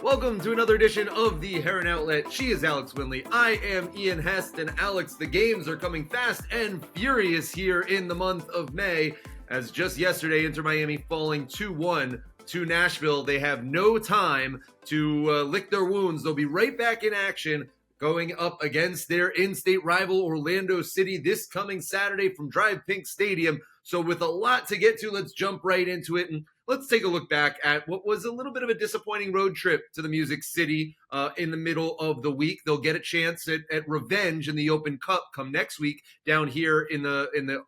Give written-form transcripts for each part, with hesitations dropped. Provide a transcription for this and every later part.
Welcome to another edition of the Heron Outlet. She is Alex Winley. I am Ian Hest. And Alex, the games are coming fast and furious here in the month of May. As just yesterday, Inter Miami falling 2-1 to Nashville. They have no time to lick their wounds. They'll be right back in action going up against their in-state rival Orlando City this coming Saturday from Drive Pink Stadium. So with a lot to get to, let's jump right into it and let's take a look back at what was a little bit of a disappointing road trip to the Music City in the middle of the week. They'll get a chance at revenge in the Open Cup come next week down here in the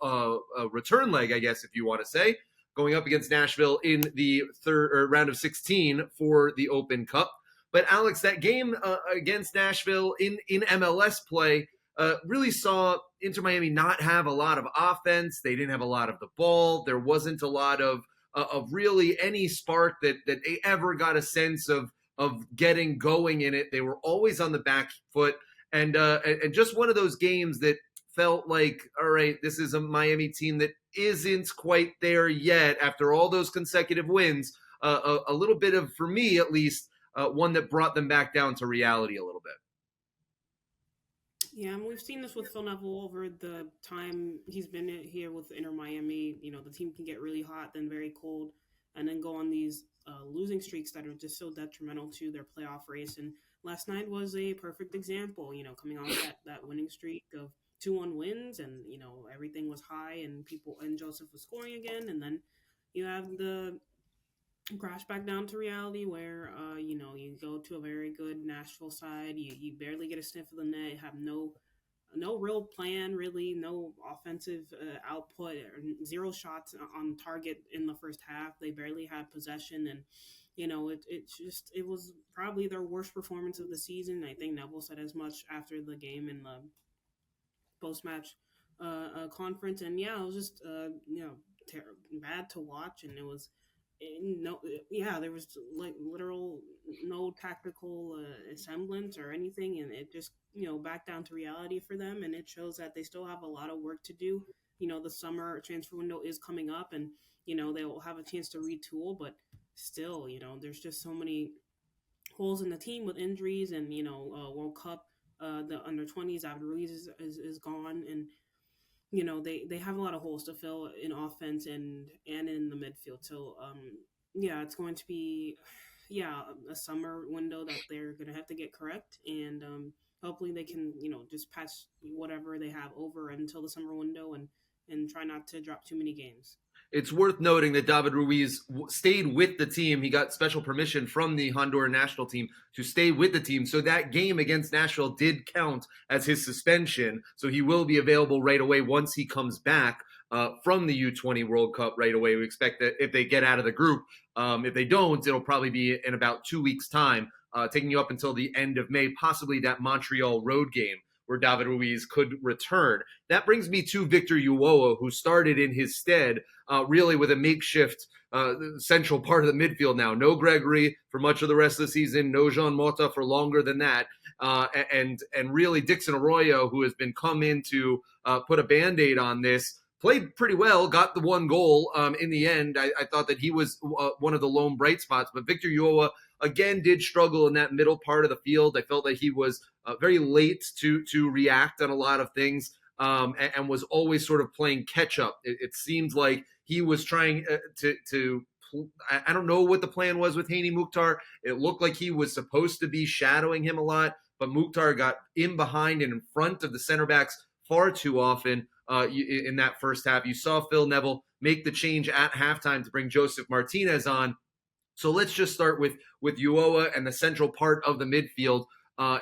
return leg, I guess, if you want to say, going up against Nashville in the third round of 16 for the Open Cup. But Alex, that game against Nashville in MLS play really saw Inter Miami not have a lot of offense. They didn't have a lot of the ball. There wasn't a lot of really any spark that they ever got a sense of getting going in it. They were always on the back foot, and just one of those games that felt like, all right, this is a Miami team that isn't quite there yet after all those consecutive wins. A little bit of, for me at least, one that brought them back down to reality a little bit. Yeah, and we've seen this with Phil Neville over the time he's been here with Inter Miami. You know, the team can get really hot, then very cold, and then go on these losing streaks that are just so detrimental to their playoff race. And last night was a perfect example, you know, coming off that winning streak of 2-1 wins, and, you know, everything was high and Joseph was scoring again. And then you have the crash back down to reality where you know, you go to a very good Nashville side, you barely get a sniff of the net, have no real plan, really no offensive output, or zero shots on target in the first half. They barely had possession, and you know, it was probably their worst performance of the season. I think Neville said as much after the game in the post-match conference. And yeah, it was just you know, bad to watch, and it was there was like literal no tactical semblance or anything, and it just, you know, back down to reality for them. And it shows that they still have a lot of work to do. You know, the summer transfer window is coming up, and you know, they will have a chance to retool, but still, you know, there's just so many holes in the team with injuries, and you know, World Cup, the under 20s, David Ruiz is gone, and you know, they have a lot of holes to fill in offense and in the midfield. So yeah, it's going to be a summer window that they're going to have to get correct, and hopefully they can, you know, just pass whatever they have over until the summer window, and try not to drop too many games. It's worth noting that David Ruiz stayed with the team. He got special permission from the Honduran national team to stay with the team. So that game against Nashville did count as his suspension. So he will be available right away once he comes back from the U20 World Cup right away. We expect that if they get out of the group, if they don't, it'll probably be in about 2 weeks' time, taking you up until the end of May, possibly that Montreal road game where David Ruiz could return. That brings me to Victor Ulloa, who started in his stead, really with a makeshift central part of the midfield now. No Gregory for much of the rest of the season, no Jean Mota for longer than that, and really Dixon Arroyo, who has been come in to put a Band-Aid on this, played pretty well, got the one goal in the end. I thought that he was one of the lone bright spots, but Victor Ulloa again did struggle in that middle part of the field. I felt that he was very late to react on a lot of things, and was always sort of playing catch up. It seemed like he was trying to I don't know what the plan was with Hani Mukhtar. It looked like he was supposed to be shadowing him a lot, but Mukhtar got in behind and in front of the center backs far too often in that first half. You saw Phil Neville make the change at halftime to bring Joseph Martinez on. So let's just start with Ulloa and the central part of the midfield.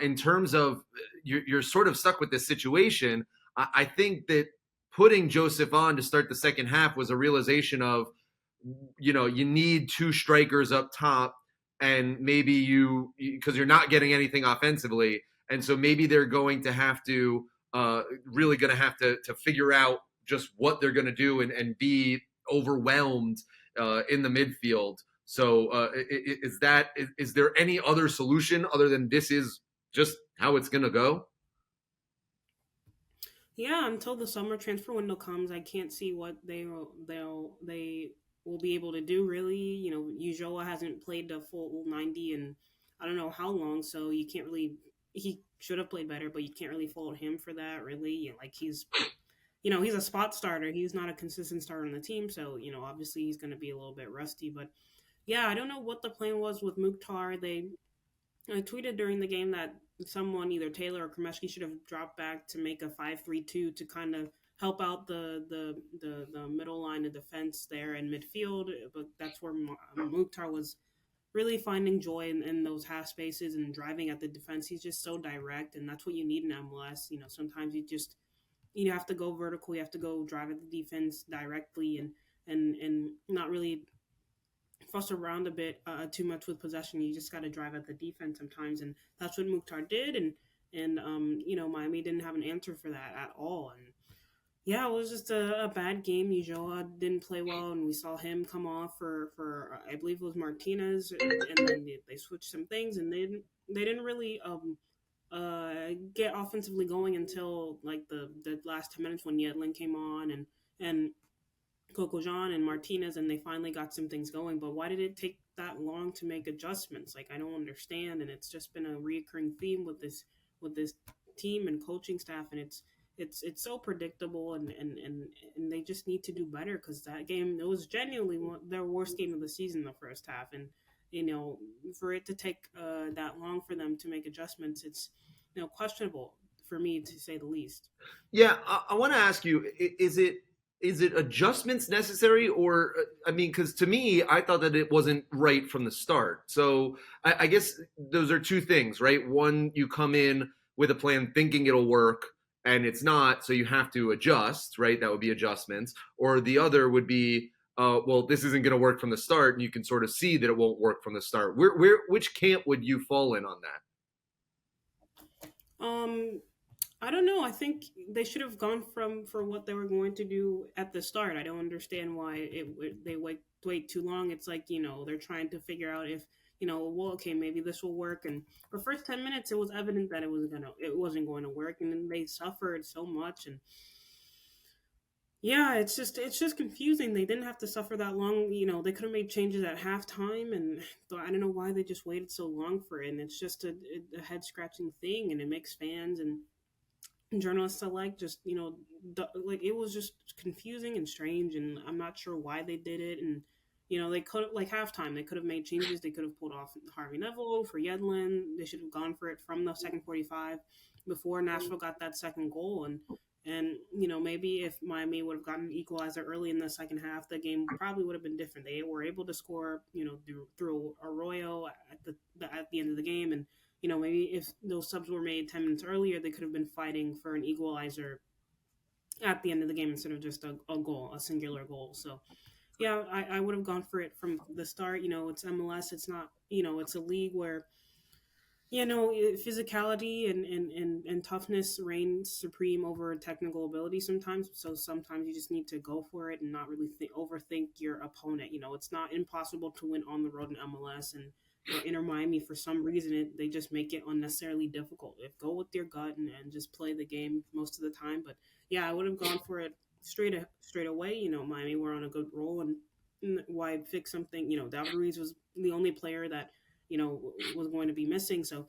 In terms of you're sort of stuck with this situation, I think that putting Joseph on to start the second half was a realization of, you know, you need two strikers up top, and maybe because you're not getting anything offensively, and so maybe they're going to have to really going to have to figure out just what they're going to do and be overwhelmed in the midfield. So is there any other solution other than this is just how it's going to go? Yeah, until the summer transfer window comes, I can't see what they will be able to do. Really, you know, Ulloa hasn't played the full 90 in I don't know how long. So you can't really. He should have played better, but you can't really fault him for that. Really, like he's a spot starter. He's not a consistent starter on the team, so obviously he's going to be a little bit rusty. But yeah, I don't know what the plan was with Mukhtar. I tweeted during the game that someone, either Taylor or Kremeshki, should have dropped back to make a 5-3-2 to kind of help out the middle line of defense there in midfield. But that's where Mukhtar was really finding joy in those half spaces and driving at the defense. He's just so direct, and that's what you need in MLS. Sometimes you have to go vertical, you have to go drive at the defense directly, and not really fuss around a bit too much with possession. You just got to drive at the defense sometimes, and that's what Mukhtar did. And Miami didn't have an answer for that at all. And yeah, it was just a bad game. Ujoa didn't play well, and we saw him come off for I believe it was Martinez, and then they switched some things, and they didn't really get offensively going until like the last 10 minutes when Yedlin came on and Coco Jean and Martinez, and they finally got some things going. But why did it take that long to make adjustments? Like, I don't understand, and it's just been a reoccurring theme with this team and coaching staff, and it's so predictable, and they just need to do better, because that game, it was genuinely their worst game of the season in the first half. And for it to take that long for them to make adjustments, it's questionable for me, to say the least. Yeah, I want to ask you: is it adjustments necessary, or I mean, because to me, I thought that it wasn't right from the start. So I guess those are two things, right? One, you come in with a plan thinking it'll work, and it's not, so you have to adjust, right? That would be adjustments. Or the other would be, well, this isn't going to work from the start, and you can sort of see that it won't work from the start. Which camp would you fall in on that? Um, I don't know. I think they should have gone for what they were going to do at the start. I don't understand why they wait too long. It's like they're trying to figure out if well, okay, maybe this will work. And for first 10 minutes, it was evident that it wasn't going to work, and then they suffered so much. And yeah, it's just confusing. They didn't have to suffer that long. They could have made changes at halftime, and I don't know why they just waited so long for it. And it's just a head scratching thing, and it makes fans and journalists alike just like, it was just confusing and strange, and I'm not sure why they did it. And they could, like, halftime, they could have made changes. They could have pulled off Harvey Neville for Yedlin. They should have gone for it from the second 45 before Nashville got that second goal. And maybe if Miami would have gotten an equalizer early in the second half, the game probably would have been different. They were able to score through Arroyo at the end of the game. And maybe if those subs were made 10 minutes earlier, they could have been fighting for an equalizer at the end of the game instead of just a singular goal. So, yeah, I would have gone for it from the start. It's MLS. It's not, it's a league where, physicality and toughness reigns supreme over technical ability sometimes. So sometimes you just need to go for it and not really overthink your opponent. It's not impossible to win on the road in MLS, and Inter Miami, for some reason, they just make it unnecessarily difficult. Go with your gut and just play the game most of the time. But yeah, I would have gone for it straight away. Miami were on a good roll, and why fix something? David Ruiz was the only player that was going to be missing. So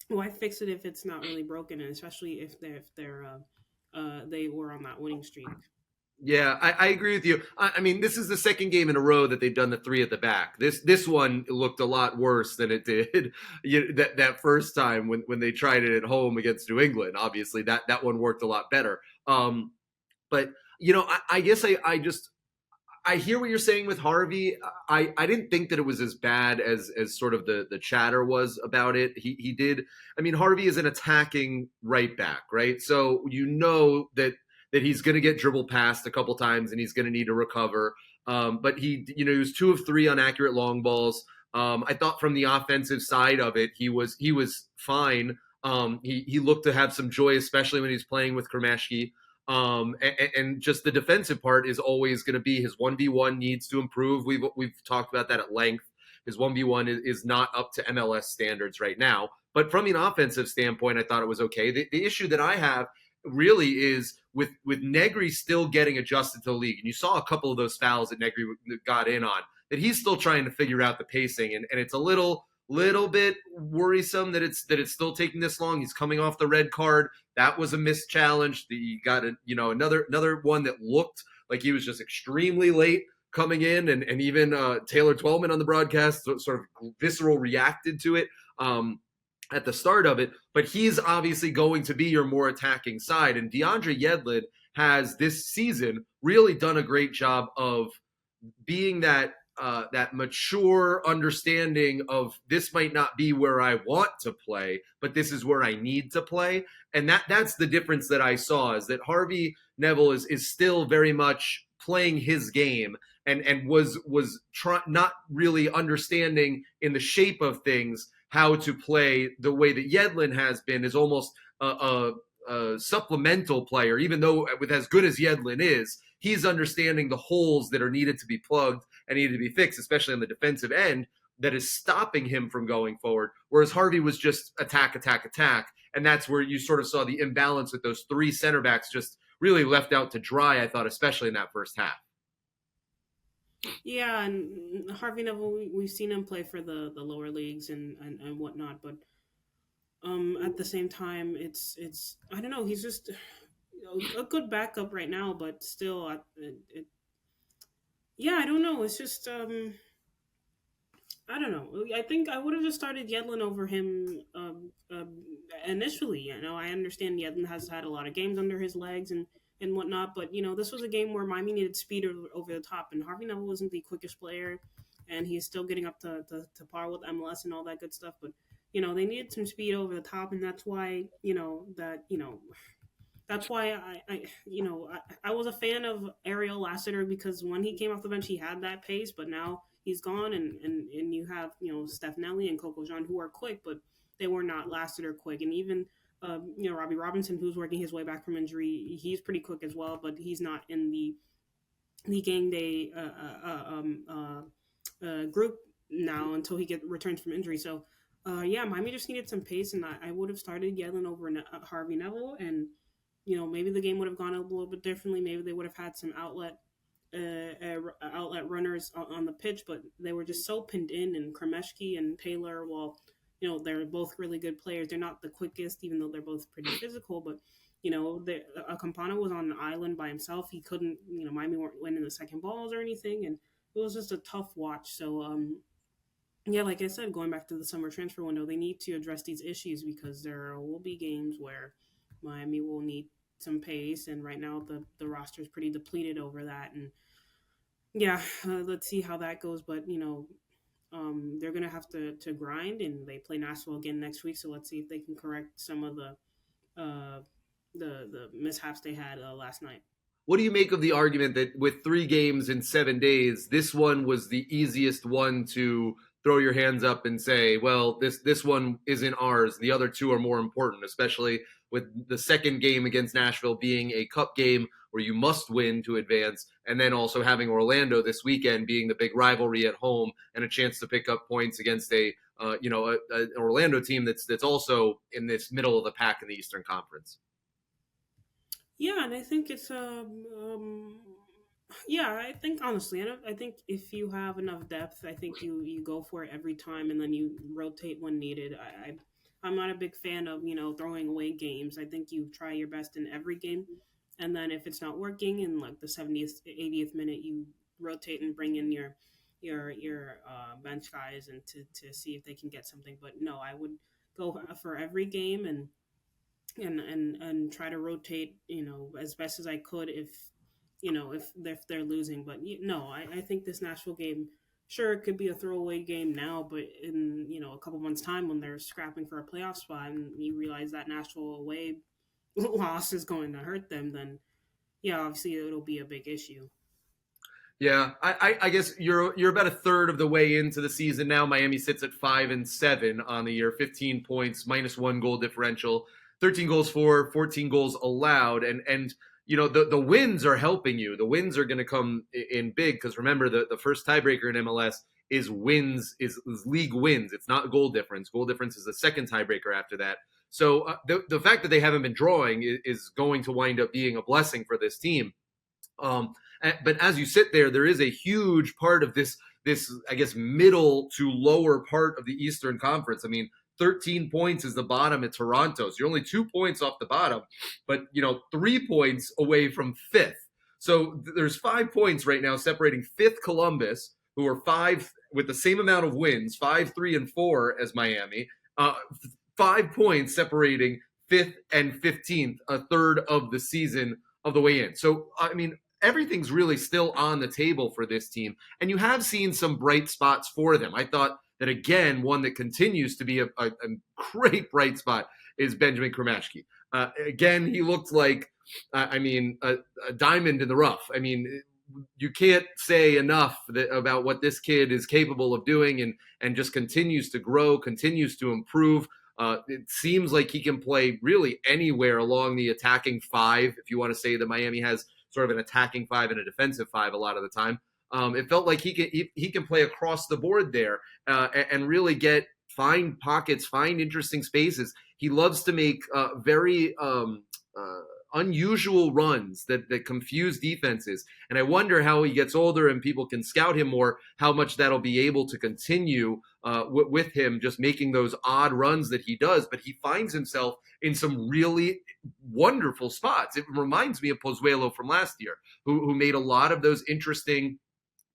why fix it if it's not really broken, and especially if they were on that winning streak. Yeah, I agree with you. I mean, this is the second game in a row that they've done the three at the back. This one looked a lot worse than it did that first time when they tried it at home against New England. Obviously, that one worked a lot better. But I guess I hear what you're saying with Harvey. I didn't think that it was as bad as sort of the chatter was about it. He did. I mean, Harvey is an attacking right back, right? So that he's going to get dribbled past a couple times and he's going to need to recover. But he was 2 of 3 on accurate long balls. I thought from the offensive side of it, he was fine. He looked to have some joy, especially when he's playing with Kremeshki. And just the defensive part is always going to be his 1v1 needs to improve. We've talked about that at length. His 1v1 is not up to MLS standards right now. But from an offensive standpoint, I thought it was okay. The issue that I have really is with Negri still getting adjusted to the league. And you saw a couple of those fouls that Negri got in on, that he's still trying to figure out the pacing. And it's a little little bit worrisome that it's still taking this long. He's coming off the red card. That was a missed challenge. He got another one that looked like he was just extremely late coming in, and even Taylor Twellman on the broadcast sort of visceral reacted to it at the start of it. But he's obviously going to be your more attacking side, and DeAndre Yedlin has this season really done a great job of being that mature understanding of this might not be where I want to play, but this is where I need to play. And that's the difference that I saw, is that Harvey Neville is still very much playing his game, and was not really understanding in the shape of things how to play the way that Yedlin has been, is almost a supplemental player. Even though with as good as Yedlin is, he's understanding the holes that are needed to be plugged and needed to be fixed, especially on the defensive end, that is stopping him from going forward. Whereas Harvey was just attack, attack, attack. And that's where you sort of saw the imbalance with those three center backs just really left out to dry, I thought, especially in that first half. Yeah, and Harvey Neville, we've seen him play for the lower leagues and whatnot, but at the same time, it's I don't know, he's just a good backup right now, but still, yeah, I don't know. It's just I don't know. I think I would have just started Yedlin over him initially. I understand Yedlin has had a lot of games under his legs and whatnot, but this was a game where Miami needed speed over the top, and Harvey Neville wasn't the quickest player, and he's still getting up to par with MLS and all that good stuff. But they needed some speed over the top, and that's why that's why I was a fan of Ariel Lassiter, because when he came off the bench, he had that pace, but now he's gone, and you have Steph Nelly and Coco Jean, who are quick, but they were not Lassiter quick, and even Robbie Robinson, who's working his way back from injury, he's pretty quick as well, but he's not in the game day group now until he returns from injury. So yeah, Miami just needed some pace, and I would have started Yedlin over Harvey Neville, and maybe the game would have gone a little bit differently. Maybe they would have had some outlet runners on the pitch, but they were just so pinned in. And Kremeshki and Taylor, well, they're both really good players. They're not the quickest, even though they're both pretty physical. But Campana was on an island by himself. He couldn't. Miami weren't winning the second balls or anything, and it was just a tough watch. So yeah, like I said, going back to the summer transfer window, they need to address these issues, because there will be games where Miami will need some pace, and right now the roster is pretty depleted over that. And yeah, let's see how that goes. But they're gonna have to grind, and they play Nashville again next week. So let's see if they can correct some of the mishaps they had last night. What do you make of the argument that with 3 games in 7 days, this one was the easiest one to throw your hands up and say, well, this one isn't ours. The other 2 are more important, especially with the second game against Nashville being a cup game where you must win to advance, and then also having Orlando this weekend being the big rivalry at home and a chance to pick up points against an Orlando team that's also in this middle of the pack in the Eastern Conference. Yeah, and I think it's yeah, I think honestly, I think if you have enough depth, I think you go for it every time, and then you rotate when needed. I'm not a big fan of throwing away games. I think you try your best in every game, and then if it's not working in like the 70th, 80th minute, you rotate and bring in your bench guys and to see if they can get something. But no, I would go for every game and try to rotate as best as I could if they're losing. But no, I think this Nashville game, sure, it could be a throwaway game now, but in a couple months' time, when they're scrapping for a playoff spot, and you realize that Nashville away loss is going to hurt them, then yeah, obviously it'll be a big issue. Yeah, I guess you're about a third of the way into the season now. Miami sits at 5-7 on the year, 15 points, -1 goal differential, 13 goals for, 14 goals allowed, and the wins are helping you. The wins are going to come in big, because remember, the first tiebreaker in MLS is wins, is league wins. It's not goal difference. Goal difference is the second tiebreaker after that. So the fact that they haven't been drawing is going to wind up being a blessing for this team. But as you sit there is a huge part of this this I guess middle to lower part of the Eastern Conference. I mean, 13 points is the bottom at Toronto. So you're only 2 points off the bottom, but 3 points away from fifth. So there's 5 points right now separating fifth Columbus, who are five with the same amount of wins, 5, 3, and 4 as Miami. 5 points separating fifth and 15th, a third of the season of the way in. So, I mean, everything's really still on the table for this team. And you have seen some bright spots for them. I thought that, again, one that continues to be a great bright spot is Benjamin Kremashki. Again, he looked like, a diamond in the rough. I mean, you can't say enough about what this kid is capable of doing, and just continues to grow, continues to improve. It seems like he can play really anywhere along the attacking five, if you want to say that Miami has sort of an attacking five and a defensive five a lot of the time. It felt like he can play across the board there, and really find pockets, find interesting spaces. He loves to make very unusual runs that confuse defenses. And I wonder how he gets older and people can scout him more, how much that'll be able to continue with him just making those odd runs that he does. But he finds himself in some really wonderful spots. It reminds me of Pozuelo from last year, who made a lot of those interesting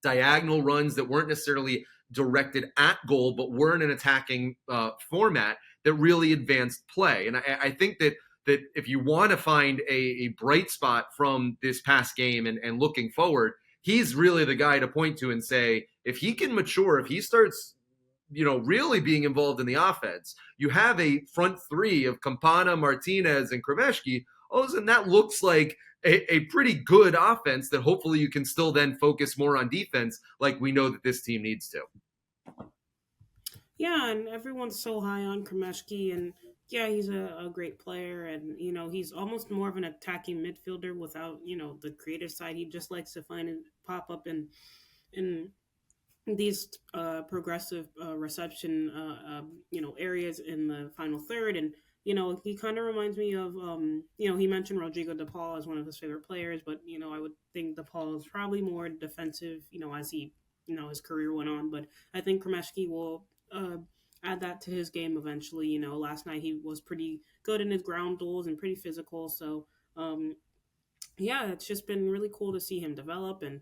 diagonal runs that weren't necessarily directed at goal, but were in an attacking format that really advanced play. And I think that if you want to find a bright spot from this past game and looking forward, he's really the guy to point to and say, if he can mature, if he starts, really being involved in the offense, you have a front three of Campana, Martinez, and Kremeshki. All of a sudden, that looks like a pretty good offense that hopefully you can still then focus more on defense, like we know that this team needs to. Yeah, and everyone's so high on Kremeshki, and yeah, he's a great player, and he's almost more of an attacking midfielder without the creative side. He just likes to find and pop up in these progressive reception areas in the final third, and he kind of reminds me of he mentioned Rodrigo De Paul as one of his favorite players, but I would think De Paul is probably more defensive as he his career went on, but I think Kremeshki will add that to his game eventually. Last night he was pretty good in his ground duels and pretty physical, so yeah, it's just been really cool to see him develop. And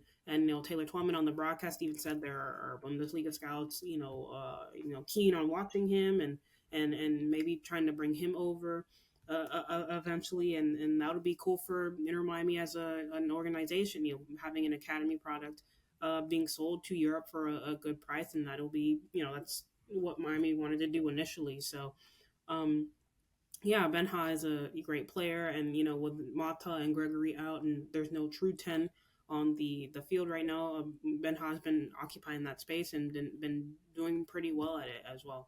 Taylor Twellman on the broadcast even said there are Bundesliga scouts keen on watching him, and maybe trying to bring him over eventually, and that would be cool for Inter Miami as an organization, having an academy product being sold to Europe for a good price, and that'll be that's what Miami wanted to do initially. So yeah, Benha is a great player, and with Mata and Gregory out, and there's no true 10 on the field right now, Benha has been occupying that space and been doing pretty well at it as well.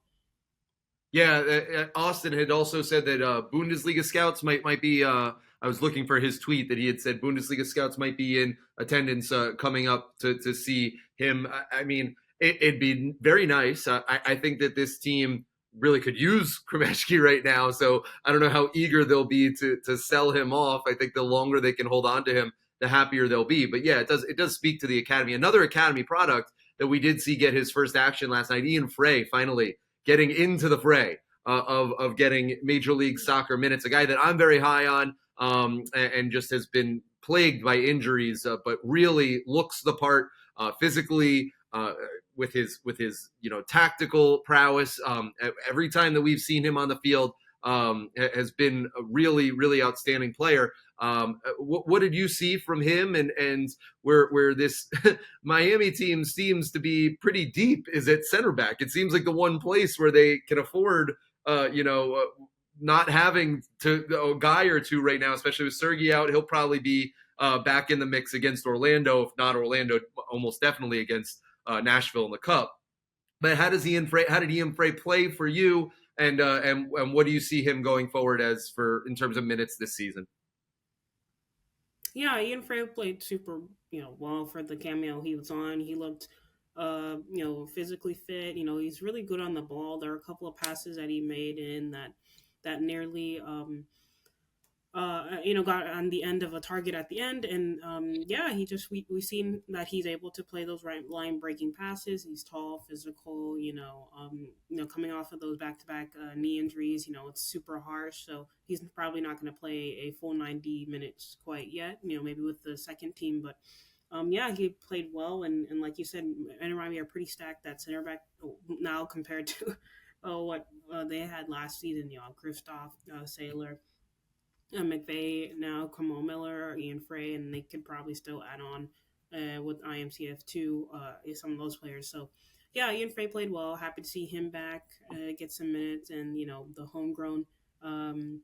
Yeah, Austin had also said that Bundesliga scouts might be. I was looking for his tweet that he had said Bundesliga scouts might be in attendance coming up to see him. I mean, it'd be very nice. I think that this team really could use Kremeshki right now, so I don't know how eager they'll be to sell him off. I think the longer they can hold on to him, the happier they'll be. But yeah, it does speak to the academy. Another academy product that we did see get his first action last night. Ian Frey finally getting into the fray of getting Major League Soccer minutes. A guy that I'm very high on, and just has been plagued by injuries, but really looks the part physically, with his tactical prowess. Every time that we've seen him on the field, has been a really, really outstanding player. What did you see from him, and where this Miami team seems to be pretty deep is at center back? It seems like the one place where they can afford, not having to a guy or two right now, especially with Sergey out. He'll probably be back in the mix against Orlando, if not Orlando, almost definitely against Nashville in the Cup. But how did Ian Frey play for you, and what do you see him going forward in terms of minutes this season? Yeah, Ian Frey played super well for the cameo he was on. He looked physically fit. He's really good on the ball. There are a couple of passes that he made in that nearly got on the end of a target at the end, and yeah, we seen that he's able to play those right line breaking passes. He's tall, physical, coming off of those back to back knee injuries. It's super harsh, so he's probably not going to play a full 90 minutes quite yet. Maybe with the second team, but. Yeah, he played well, and like you said, Miami are pretty stacked at center back now compared to what they had last season. Kristoff, Sailor, McVay now, Kamal Miller, Ian Frey, and they could probably still add on with IMCF too, some of those players. So, yeah, Ian Frey played well. Happy to see him back, get some minutes, and the homegrown um,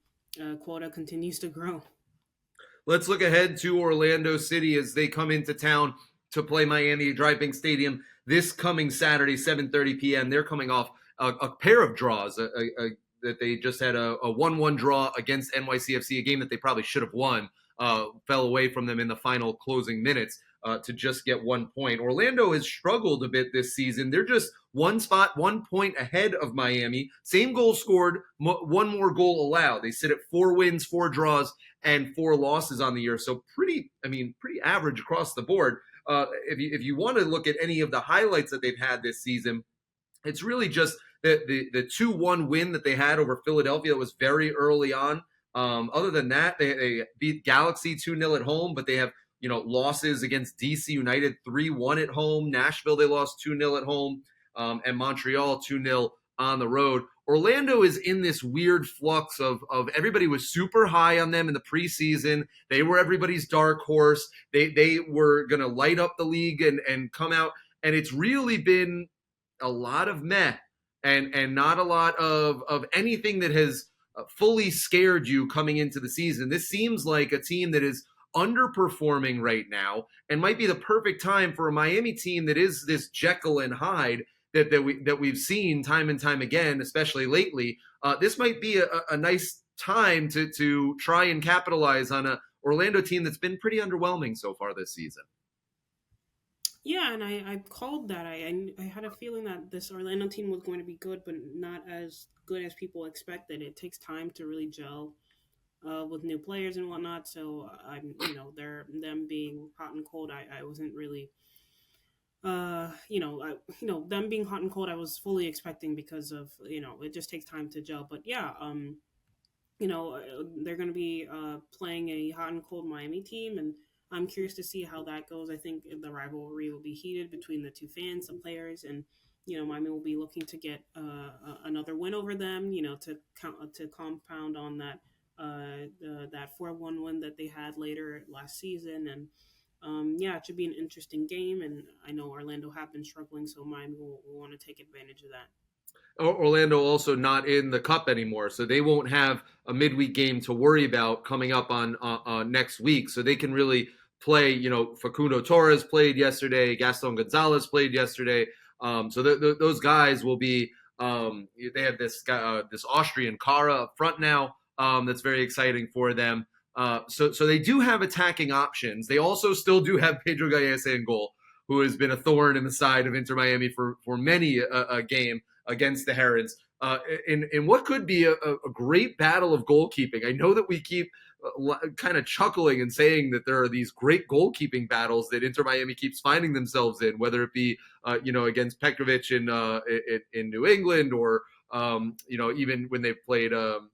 quota continues to grow. Let's look ahead to Orlando City as they come into town to play Miami Driving Stadium this coming Saturday, 7:30 p.m. They're coming off a pair of draws, that they just had a 1-1 draw against NYCFC, a game that they probably should have won, fell away from them in the final closing minutes. To just get 1 point. Orlando has struggled a bit this season. They're just one spot, 1 point ahead of Miami. Same goal scored, one more goal allowed. They sit at 4 wins, 4 draws, and 4 losses on the year. So pretty average across the board. If you want to look at any of the highlights that they've had this season, it's really just the 2-1 win that they had over Philadelphia that was very early on. Other than that, they beat Galaxy 2-0 at home, but they have losses against DC United 3-1 at home. Nashville, they lost 2-0 at home, and Montreal 2-0 on the road. Orlando is in this weird flux of everybody was super high on them in the preseason. They were everybody's dark horse. They were going to light up the league and come out. And it's really been a lot of meh and not a lot of anything that has fully scared you coming into the season. This seems like a team that is underperforming right now and might be the perfect time for a Miami team that is this Jekyll and Hyde that we've seen time and time again, especially lately. This might be a nice time to try and capitalize on a Orlando team that's been pretty underwhelming so far this season. Yeah, and I called that. I had a feeling that this Orlando team was going to be good, but not as good as people expected. It takes time to really gel with new players and whatnot. So I'm, they're them being hot and cold. I wasn't really, them being hot and cold. I was fully expecting because of it just takes time to gel. But yeah, they're going to be playing a hot and cold Miami team, and I'm curious to see how that goes. I think the rivalry will be heated between the two fans, the players, and Miami will be looking to get another win over them. To compound on that 4-1 win that they had later last season, and yeah, it should be an interesting game. And I know Orlando have been struggling, so Miami will want to take advantage of that. Orlando also not in the cup anymore, so they won't have a midweek game to worry about coming up on next week. So they can really play. Facundo Torres played yesterday. Gaston Gonzalez played yesterday. So those guys will be. They have this Austrian Kara up front now. That's very exciting for them. So they do have attacking options. They also still do have Pedro Gallese in goal, who has been a thorn in the side of Inter Miami for many a game against the Herons, in what could be a great battle of goalkeeping. I know that we keep kind of chuckling and saying that there are these great goalkeeping battles that Inter Miami keeps finding themselves in, whether it be against Petrovic in New England, or even when they played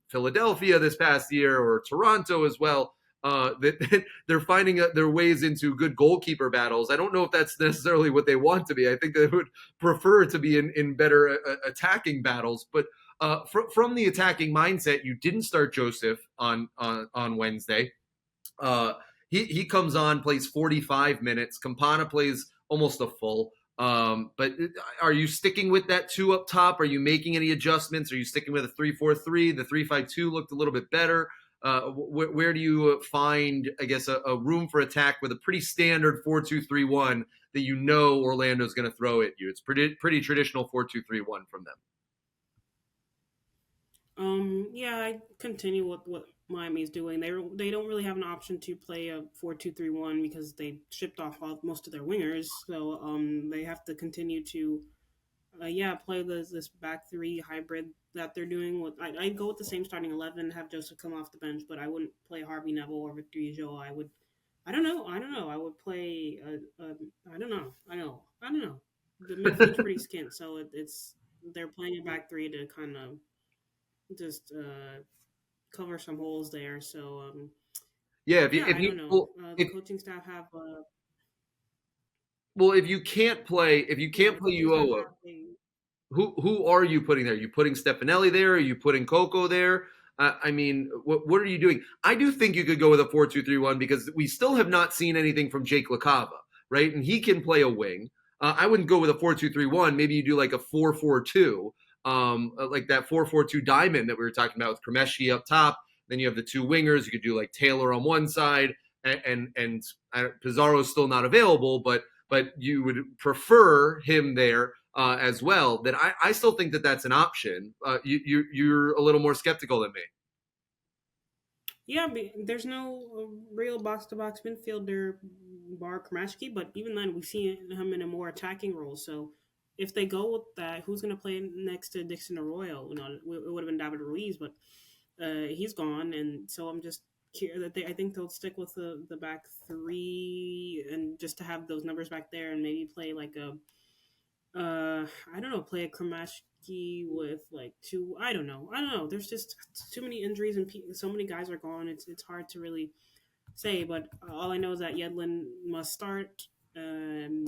Philadelphia this past year, or Toronto as well. That they're finding their ways into good goalkeeper battles. I don't know if that's necessarily what they want to be. I think they would prefer to be in better attacking battles. But from the attacking mindset, you didn't start Joseph on Wednesday. He comes on, plays 45 minutes. Campana plays almost a full. But are you sticking with that 2 up top? Are you making any adjustments? Are you sticking with a 3-4-3? The 3-5-2 looked a little bit better. Where do you find, I guess, a room for attack with a pretty standard 4-2-3-1 that Orlando's going to throw at you? It's pretty traditional 4-2-3-1 from them. Yeah, I continue with what Miami's doing. They don't really have an option to play a 4-2-3-1 because they shipped off most of their wingers. So they have to continue to play this back three hybrid that they're doing. With I'd go with the same starting 11, have Joseph come off the bench, but I wouldn't play Harvey Neville or Victor Joe. I would. I don't know. I don't know. I would play. I don't know. I don't know. The midfield's pretty skint, so it's they're playing a back three to kind of just cover some holes there. So Yeah, yeah, if I you don't know. well, The coaching staff have if you can't play yeah, the coaching staff Uoa, have a who are you putting there? Are you putting Stefanelli there? Are you putting Coco there? I mean, what are you doing? I do think you could go with a 4-2-3-1 because we still have not seen anything from Jake LaCava, right? And he can play a wing. I wouldn't go with a 4-2-3-1. Maybe you do like a 4-4-2, like that 4-4-2 diamond that we were talking about with Kremeshi up top. Then you have the two wingers. You could do like Taylor on one side, and Pizarro's still not available, but you would prefer him there as well. Then I still think that that's an option. You're a little more skeptical than me. yeah. There's no real box to box midfielder bar Kremashki, but even then we see him in a more attacking role. So if they go with that, who's going to play next to Dixon Arroyo? You know, it would have been David Ruiz, but he's gone, and so I'm just that I think they'll stick with the back three and just to have those numbers back there and maybe play like a I don't know, play a Kremashki with like two. I don't know. There's just too many injuries and so many guys are gone. It's hard to really say. But all I know is that Yedlin must start, and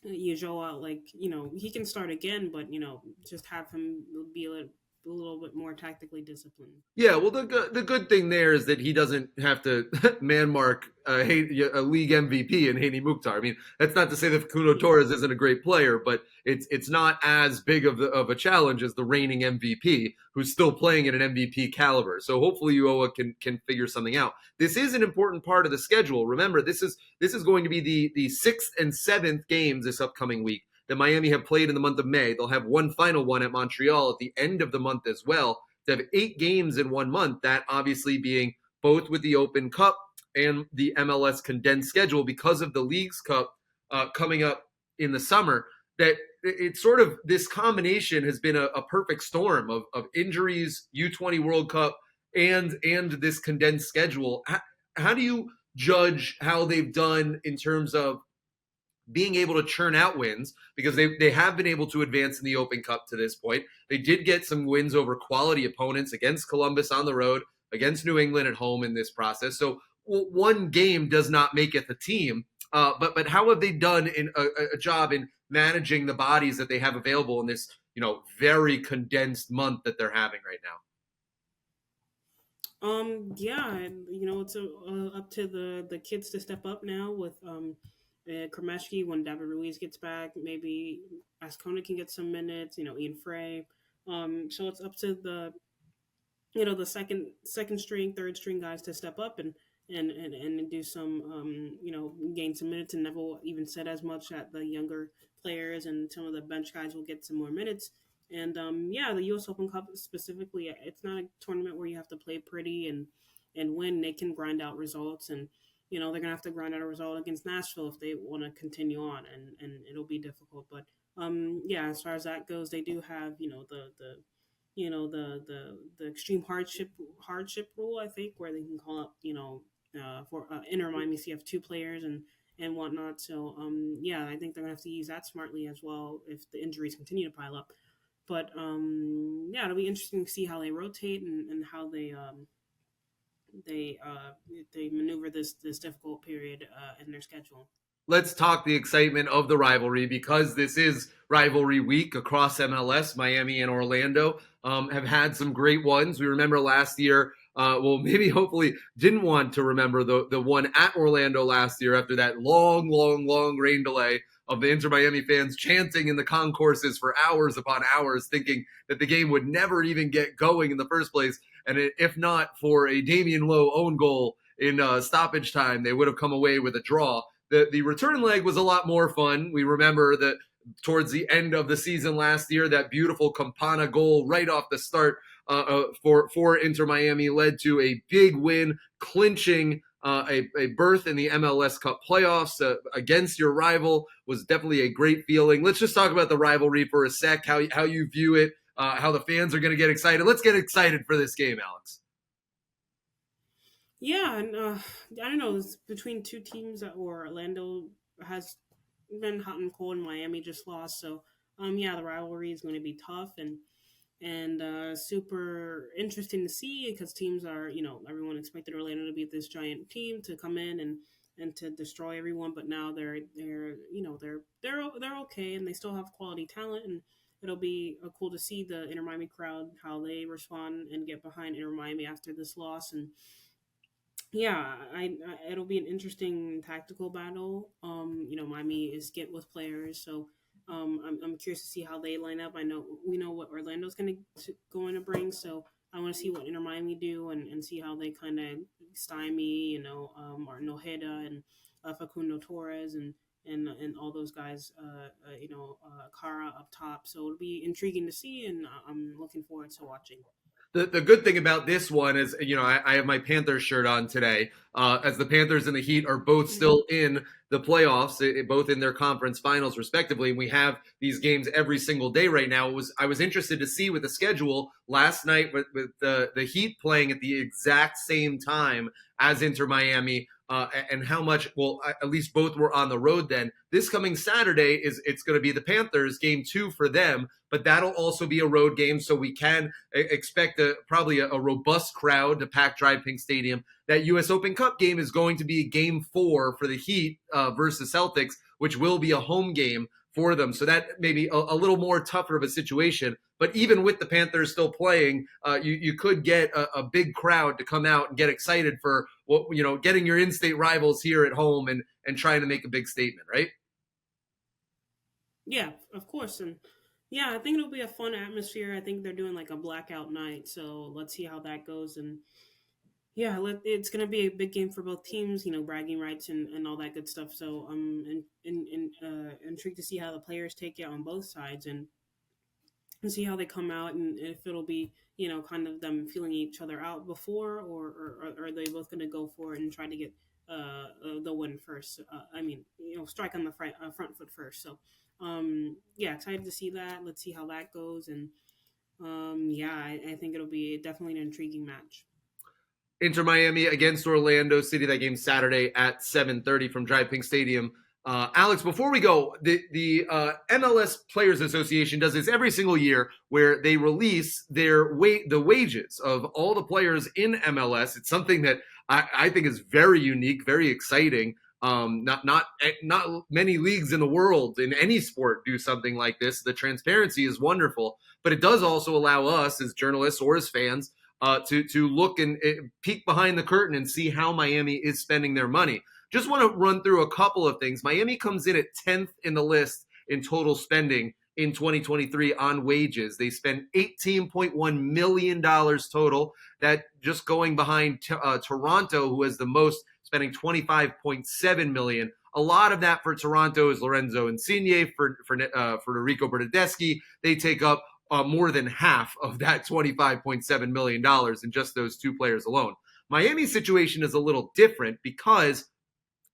Yajoa, like he can start again, but just have him be a little bit more tactically disciplined. Yeah, well, the good thing there is that he doesn't have to man mark a league MVP in Haney Mukhtar. I mean, that's not to say that Facundo Yeah. Torres isn't a great player, but it's not as big of a challenge as the reigning MVP, who's still playing at an MVP caliber. So hopefully Uoa can figure something out. This is an important part of the schedule. Remember, this is going to be the sixth and seventh games this upcoming week that Miami have played in the month of May. They'll have one final one at Montreal at the end of the month as well. To have 8 games in 1 month, that obviously being both with the Open Cup and the MLS condensed schedule because of the Leagues Cup coming up in the summer, that it's sort of this combination has been a perfect storm of injuries, U20 World Cup, and this condensed schedule. How do you judge how they've done in terms of being able to churn out wins because they have been able to advance in the Open Cup to this point. They did get some wins over quality opponents against Columbus on the road, against New England at home in this process. So one game does not make it the team. But how have they done in a job in managing the bodies that they have available in this very condensed month that they're having right now? Yeah, and it's up to the kids to step up now with Kremeshki when David Ruiz gets back. Maybe Ascona can get some minutes. Ian Frey. So it's up to the second string, third string guys to step up and do some gain some minutes. And Neville even said as much that the younger players and some of the bench guys will get some more minutes. And yeah, the U.S. Open Cup specifically, it's not a tournament where you have to play pretty and win. They can grind out results, and they're gonna have to grind out a result against Nashville if they want to continue on, and it'll be difficult. But yeah, as far as that goes, they do have the extreme hardship rule, I think, where they can call up for Inter Miami CF 2 players and whatnot. So yeah, I think they're gonna have to use that smartly as well if the injuries continue to pile up. But yeah, it'll be interesting to see how they rotate and how they maneuver this difficult period in their schedule. Let's talk the excitement of the rivalry because this is rivalry week across MLS. Miami and Orlando have had some great ones. We remember last year, well, maybe hopefully didn't want to remember the one at Orlando last year after that long rain delay of the Inter Miami fans chanting in the concourses for hours upon hours, thinking that the game would never even get going in the first place. And if not for a Damian Lowe own goal in stoppage time, they would have come away with a draw. The return leg was a lot more fun. We remember that towards the end of the season last year, that beautiful Campana goal right off the start for Inter Miami led to a big win, clinching a berth in the MLS Cup playoffs against your rival. Was definitely a great feeling. Let's just talk about the rivalry for a sec, how you view it. how the fans are going to get excited. Let's get excited for this game, Alex. Yeah, and I don't know. It's between two teams that were Orlando has been hot and cold, and Miami just lost. So, yeah, the rivalry is going to be tough and super interesting to see because teams are, everyone expected Orlando to be this giant team to come in and to destroy everyone, but now they're okay and they still have quality talent, and it'll be cool to see the Inter Miami crowd how they respond and get behind Inter Miami after this loss. And yeah, it'll be an interesting tactical battle. Miami is get with players, so I'm curious to see how they line up. I know we know what Orlando's going to bring, so I want to see what Inter Miami do and see how they kind of stymie, Martin Ojeda and Facundo Torres and all those guys, Cara up top. So it'll be intriguing to see, and I'm looking forward to watching. The good thing about this one is, I have my Panthers shirt on today, as the Panthers and the Heat are both still in the playoffs, both in their conference finals, respectively. And we have these games every single day right now. I was interested to see with the schedule last night with the Heat playing at the exact same time as Inter Miami. And how much, well, at least both were on the road then. This coming Saturday it's going to be the Panthers game 2 for them, but that'll also be a road game. So we can expect probably a robust crowd to pack Drive Pink Stadium. That U.S. Open Cup game is going to be game 4 for the Heat versus Celtics, which will be a home game for them. So that may be a little more tougher of a situation. But even with the Panthers still playing, you could get a big crowd to come out and get excited for getting your in-state rivals here at home and trying to make a big statement, right? Yeah, of course. And yeah, I think it'll be a fun atmosphere. I think they're doing like a blackout night, so let's see how that goes. And yeah, it's going to be a big game for both teams, bragging rights and all that good stuff. So I'm intrigued to see how the players take it on both sides and see how they come out and if it'll be, kind of them feeling each other out before or are they both going to go for it and try to get the win first. Strike on the front foot first. So, yeah, excited to see that. Let's see how that goes. And yeah, I think it'll be definitely an intriguing match. Inter Miami against Orlando City. That game Saturday at 7:30 from Drive Pink Stadium. Alex, before we go, the MLS Players Association does this every single year where they release the wages of all the players in MLS. It's something that I think is very unique, very exciting. Not many leagues in the world in any sport do something like this. The transparency is wonderful, but it does also allow us as journalists or as fans to look and peek behind the curtain and see how Miami is spending their money. Just want to run through a couple of things. Miami comes in at 10th in the list in total spending in 2023 on wages. They spent $18.1 million total. That just going behind Toronto, who has the most, spending $25.7 million. A lot of that for Toronto is Lorenzo Insigne, for Federico Bernardeschi. They take up more than half of that $25.7 million in just those two players alone. Miami's situation is a little different because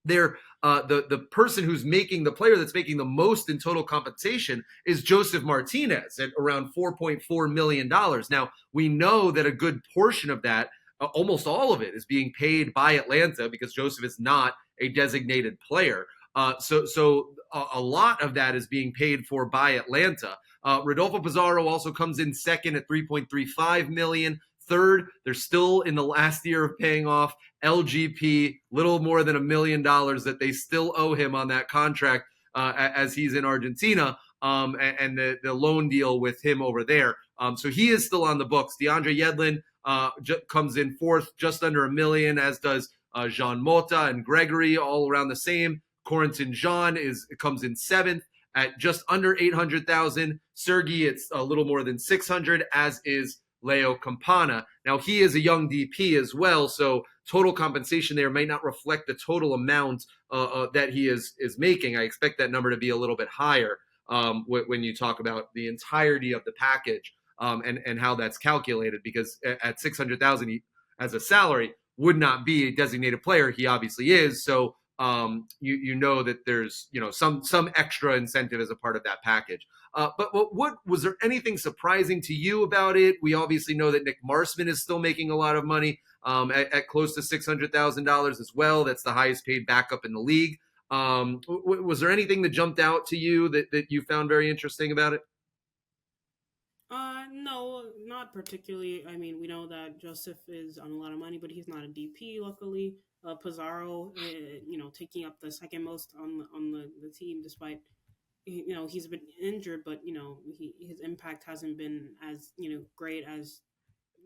they're the person who's making the player that's making the most in total compensation is Joseph Martinez at around $4.4 million. Now, we know that a good portion of that, almost all of it, is being paid by Atlanta because Joseph is not a designated player. So a lot of that is being paid for by Atlanta. Rodolfo Pizarro also comes in second at $3.35 million. Third, they're still in the last year of paying off LGP, little more than $1 million that they still owe him on that contract as he's in Argentina, and the loan deal with him over there. So he is still on the books. DeAndre Yedlin comes in fourth, just under $1 million, as does Jean Mota and Gregory, all around the same. Corentin Jean comes in seventh at just under 800,000. Sergey, it's a little more than 600, as is Leo Campana. Now, he is a young DP as well, so total compensation there may not reflect the total amount that he is making. I expect that number to be a little bit higher when you talk about the entirety of the package and how that's calculated, because at 600,000 as a salary would not be a designated player. He obviously is. So you know that there's some extra incentive as a part of that package. But what was there anything surprising to you about it? We obviously know that Nick Marsman is still making a lot of money, at close to $600,000 as well. That's the highest paid backup in the league. Was there anything that jumped out to you that you found very interesting about it? No, not particularly. I mean, we know that Joseph is on a lot of money, but he's not a DP. Luckily, Pizarro, taking up the second most on the team, despite he's been injured, but his impact hasn't been as great as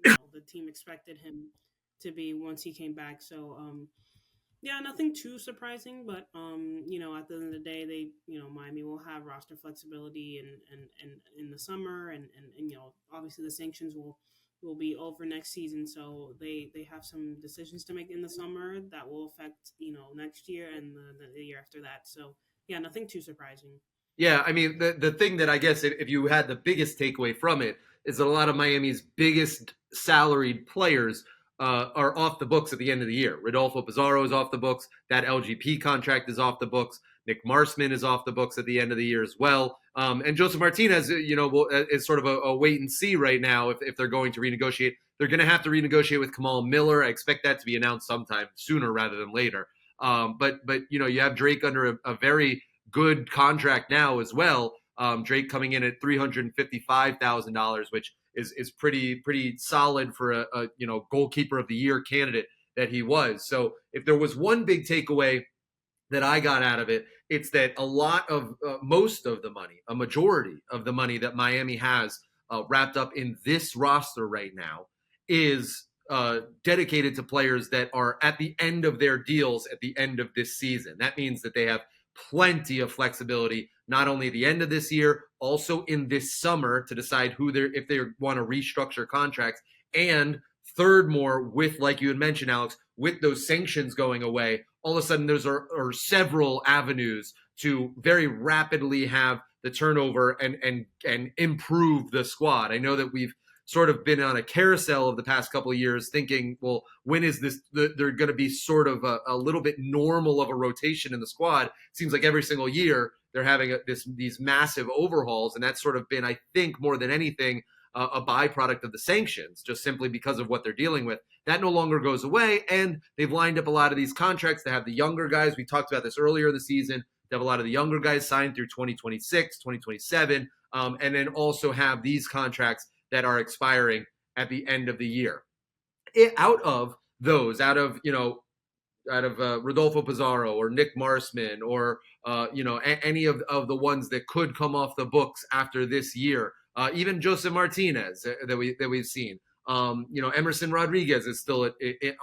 the team expected him to be once he came back. So yeah, nothing too surprising, but at the end of the day, they Miami will have roster flexibility and in the summer, and obviously the sanctions will be over next season, so they have some decisions to make in the summer that will affect next year and the year after that. So yeah, nothing too surprising. Yeah, I mean, the thing that I guess if you had the biggest takeaway from it is that a lot of Miami's biggest salaried players are off the books at the end of the year. Rodolfo Pizarro is off the books. That LGP contract is off the books. Nick Marsman is off the books at the end of the year as well. And Joseph Martinez, is sort of a wait and see right now if they're going to renegotiate. They're going to have to renegotiate with Kamal Miller. I expect that to be announced sometime sooner rather than later. But you have Drake under a very good contract now as well. Drake coming in at $355,000, which is pretty solid for a goalkeeper of the year candidate that he was. So if there was one big takeaway that I got out of it, it's that most of the money, a majority of the money that Miami has wrapped up in this roster right now is dedicated to players that are at the end of their deals at the end of this season. That means that they have plenty of flexibility, not only the end of this year, also in this summer to decide if they want to restructure contracts. And third, more with, like you had mentioned, Alex, with those sanctions going away, all of a sudden there's are several avenues to very rapidly have the turnover and improve the squad. I know that we've sort of been on a carousel of the past couple of years thinking, well, when is they're going to be sort of a little bit normal of a rotation in the squad? It seems like every single year they're having these massive overhauls, and that's sort of been, I think, more than anything, a byproduct of the sanctions, just simply because of what they're dealing with. That no longer goes away, and they've lined up a lot of these contracts to have the younger guys. We talked about this earlier in the season. They have a lot of the younger guys signed through 2026, 2027, and then also have these contracts that are expiring at the end of the year. Out of Rodolfo Pizarro or Nick Marsman or any of the ones that could come off the books after this year, even Joseph Martinez that we've seen. Emerson Rodriguez is still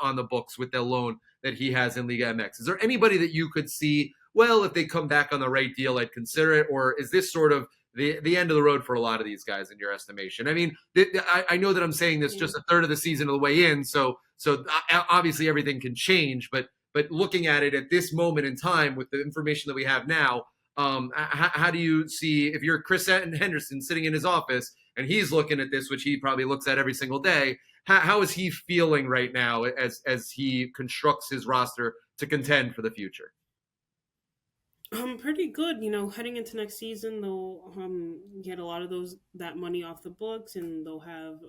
on the books with the loan that he has in Liga MX. Is there anybody that you could see, well, if they come back on the right deal, I'd consider it? Or is this sort of the end of the road for a lot of these guys in your estimation? I mean, I know that I'm saying this just a third of the season of the way in, so obviously everything can change, but looking at it at this moment in time with the information that we have now, how do you see, if you're Chris Henderson sitting in his office and he's looking at this, which he probably looks at every single day, how is he feeling right now as he constructs his roster to contend for the future? Pretty good. Heading into next season, they'll get a lot of that money off the books, and they'll have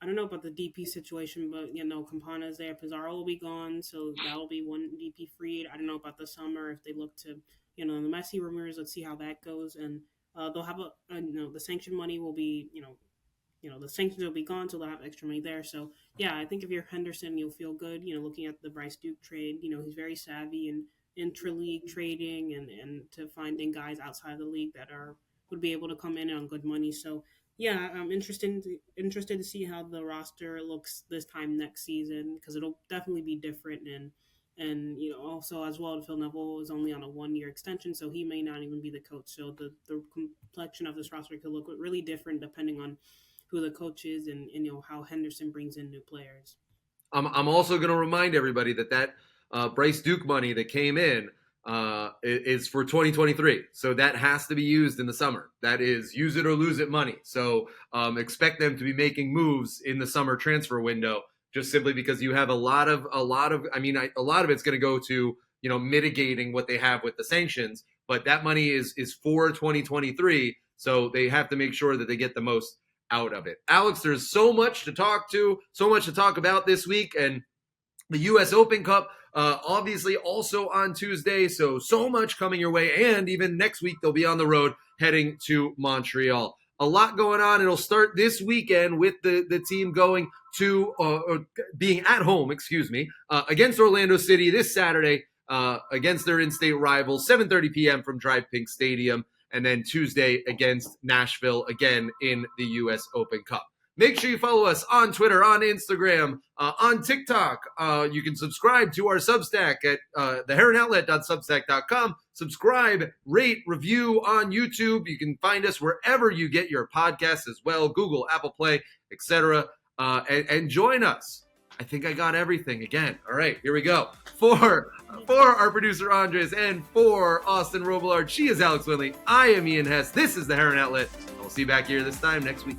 I don't know about the DP situation, but Campana's there, Pizarro will be gone, so that'll be one DP freed. I don't know about the summer if they look to the Messi rumors. Let's see how that goes, and they'll have the sanction money will be the sanctions will be gone, so they'll have extra money there. So yeah, I think if you're Henderson, you'll feel good. Looking at the Bryce Duke trade, he's very savvy and intra-league trading and to finding guys outside the league that would be able to come in on good money. So yeah, I'm interested to see how the roster looks this time next season, because it'll definitely be different. And also as well, Phil Neville is only on a 1-year extension, so he may not even be the coach. So the complexion of this roster could look really different depending on who the coach is and how Henderson brings in new players. I'm also going to remind everybody that Bryce Duke money that came in is for 2023. So that has to be used in the summer. That is use it or lose it money. So expect them to be making moves in the summer transfer window, just simply because you have a lot of it's going to go to, mitigating what they have with the sanctions. But that money is for 2023, so they have to make sure that they get the most out of it. Alex, there's so much to talk about this week, and the U.S. Open Cup, obviously also on Tuesday, so much coming your way, and even next week they'll be on the road heading to Montreal. A lot going on. It'll start this weekend with the team going to being at home, against Orlando City this Saturday against their in-state rivals, 7:30 p.m. from Drive Pink Stadium, and then Tuesday against Nashville again in the U.S. Open Cup. Make sure you follow us on Twitter, on Instagram, on TikTok. You can subscribe to our Substack at theheronoutlet.substack.com. Subscribe, rate, review on YouTube. You can find us wherever you get your podcasts as well, Google, Apple Play, etc. And join us. I think I got everything again. All right, here we go. For our producer, Andres, and for Austin Robillard, she is Alex Winley. I am Ian Hess. This is the Heron Outlet. I'll see you back here this time next week.